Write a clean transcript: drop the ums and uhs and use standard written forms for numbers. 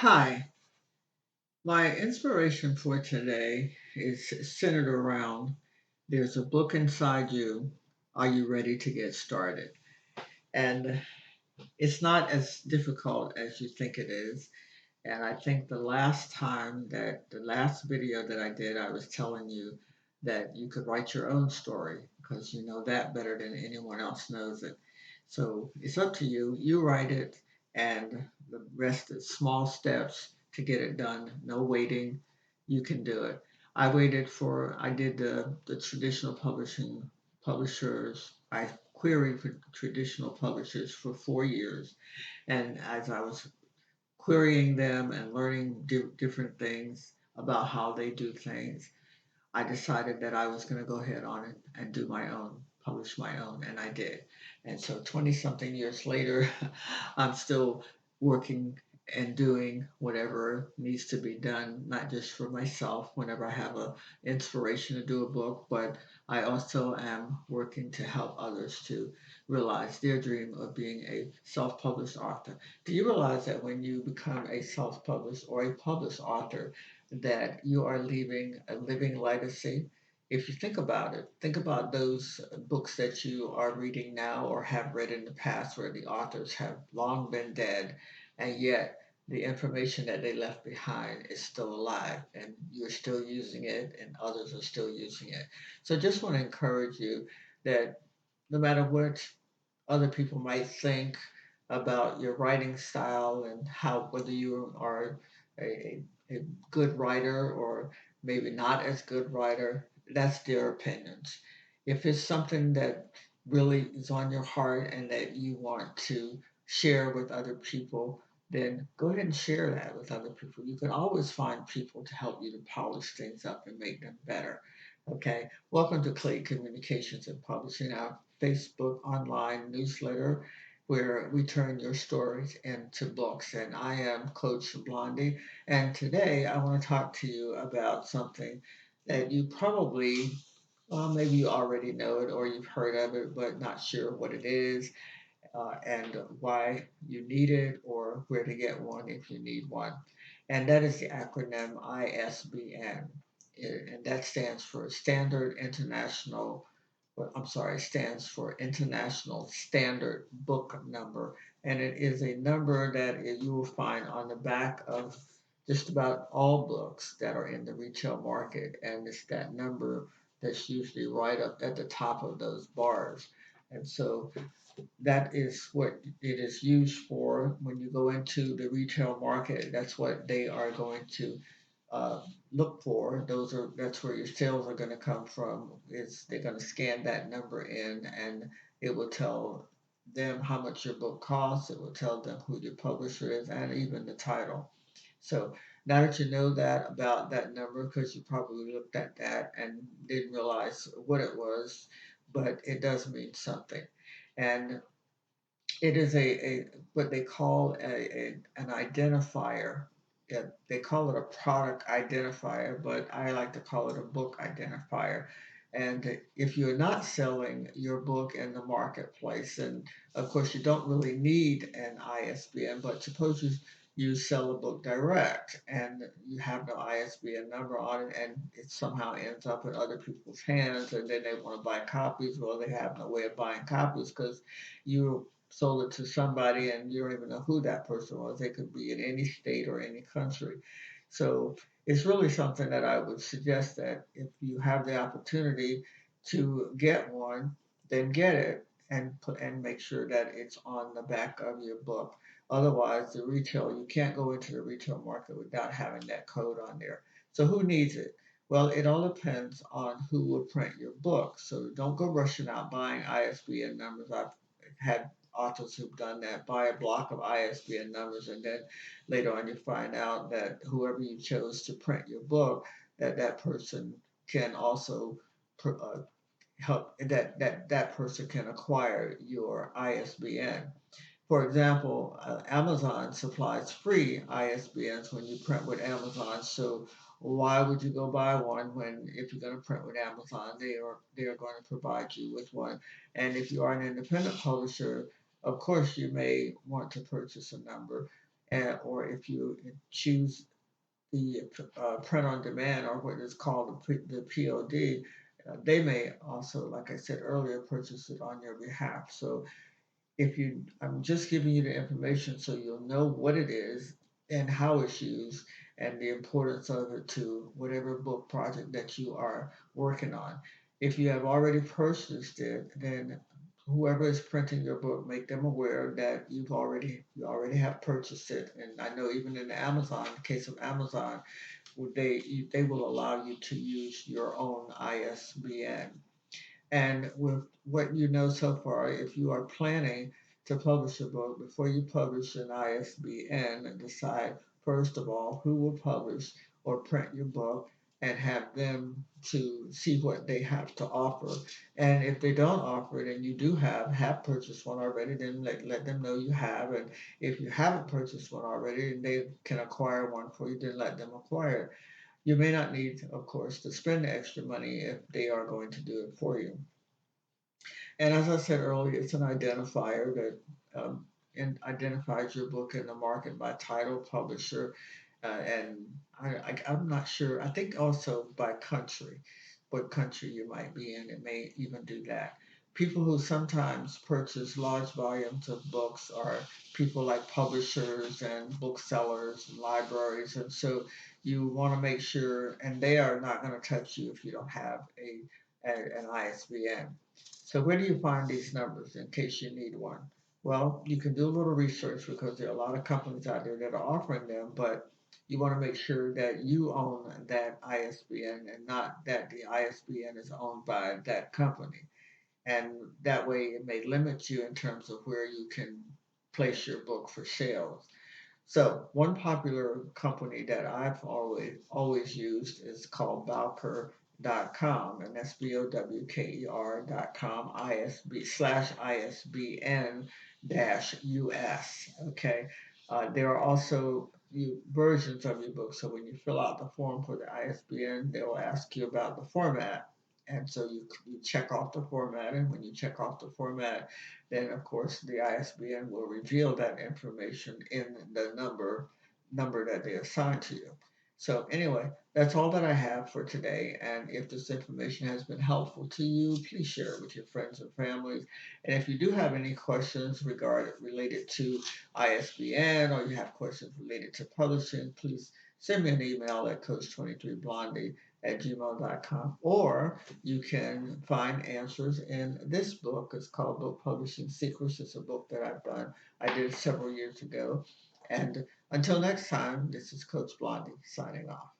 Hi, my inspiration for today is centered around there's a book inside you. Are you ready to get started? And it's not as difficult as you think it is. And I think the last video that I did, I was telling you that you could write your own story because you know that better than anyone else knows it. So it's up to you. You write it, and the rest is small steps to get it done. No waiting. You can do it. I did the traditional publishers. I queried for traditional publishers for 4 years. And as I was querying them and learning different things about how they do things, I decided that I was going to go ahead on it and do my own, publish my own, and I did. And so 20 something years later, I'm still working and doing whatever needs to be done, not just for myself whenever I have a inspiration to do a book, but I also am working to help others to realize their dream of being a self-published author. Do you realize that when you become a self-published or a published author, that you are leaving a living legacy? If you think about those books that you are reading now or have read in the past where the authors have long been dead, and yet the information that they left behind is still alive and you're still using it and others are still using it. So just want to encourage you that no matter what other people might think about your writing style and how whether you are a good writer or maybe not as good writer, that's their opinions. If it's something that really is on your heart and that you want to share with other people, then go ahead and share that with other people. You can always find people to help you to polish things up and make them better. Okay, welcome to Clay Communications and Publishing, our Facebook online newsletter where we turn your stories into books. And I am Coach Blondie. And today I want to talk to you about something that you probably, well, maybe you already know it or you've heard of it, but not sure what it is and why you need it or where to get one if you need one. And that is the acronym ISBN. And that stands for Standard International, well, I'm sorry, stands for International Standard Book Number. And it is a number that you will find on the back of just about all books that are in the retail market. And it's that number that's usually right up at the top of those bars. And so that is what it is used for when you go into the retail market. That's what they are going to look for. That's where your sales are going to come from. Is they're going to scan that number in, and it will tell them how much your book costs. It will tell them who your publisher is, and even the title. So now that you know that about that number, because you probably looked at that and didn't realize what it was, but it does mean something. And it is a what they call an identifier. Yeah, they call it a product identifier, but I like to call it a book identifier. And if you're not selling your book in the marketplace, and of course you don't really need an ISBN, but suppose you sell a book direct and you have no ISBN number on it and it somehow ends up in other people's hands and then they want to buy copies. Well, they have no way of buying copies because you sold it to somebody and you don't even know who that person was. They could be in any state or any country. So it's really something that I would suggest that if you have the opportunity to get one, then get it and put and make sure that it's on the back of your book. Otherwise, you can't go into the retail market without having that code on there. So who needs it? Well, it all depends on who will print your book. So don't go rushing out buying ISBN numbers. I've had authors who've done that, buy a block of ISBN numbers, and then later on you find out that whoever you chose to print your book, that person can also help that person can acquire your ISBN. For example, Amazon supplies free ISBNs when you print with Amazon. So why would you go buy one when if you're going to print with Amazon, they are going to provide you with one. And if you are an independent publisher, of course you may want to purchase a number. or if you choose the print on demand or what is called the POD, they may also, like I said earlier, purchase it on your behalf. So if you, I'm just giving you the information so you'll know what it is and how it's used and the importance of it to whatever book project that you are working on. If you have already purchased it, then whoever is printing your book, make them aware that you already have purchased it. And I know even in the Amazon, in the case of Amazon, they will allow you to use your own ISBN. And with what you know so far, if you are planning to publish a book, before you publish an ISBN, decide first of all who will publish or print your book and have them to see what they have to offer. And if they don't offer it and you do have purchased one already, then let them know you have. And if you haven't purchased one already and they can acquire one for you, then let them acquire it. You may not need, of course, to spend the extra money if they are going to do it for you. And as I said earlier, it's an identifier that identifies your book in the market by title, publisher, and I'm not sure. I think also by country, what country you might be in. It may even do that. People who sometimes purchase large volumes of books are people like publishers and booksellers and libraries, and so you want to make sure, and they are not going to touch you if you don't have an ISBN. So where do you find these numbers in case you need one? Well, you can do a little research because there are a lot of companies out there that are offering them, but you want to make sure that you own that ISBN and not that the ISBN is owned by that company. And that way it may limit you in terms of where you can place your book for sale. So one popular company that I've always used is called Bowker.com, and that's BOWKER.com, ISB/ISBN dash US. Okay. There are also versions of your book. So when you fill out the form for the ISBN, they will ask you about the format. And so you check off the format, and when you check off the format, then of course the ISBN will reveal that information in the number that they assign to you. So anyway, that's all that I have for today. And if this information has been helpful to you, please share it with your friends and families. And if you do have any questions related to ISBN or you have questions related to publishing, please send me an email at coach23blondie@gmail.com, or you can find answers in this book. It's called Book Publishing Secrets. It's a book that I've done. I did several years ago. And until next time, this is Coach Blondie signing off.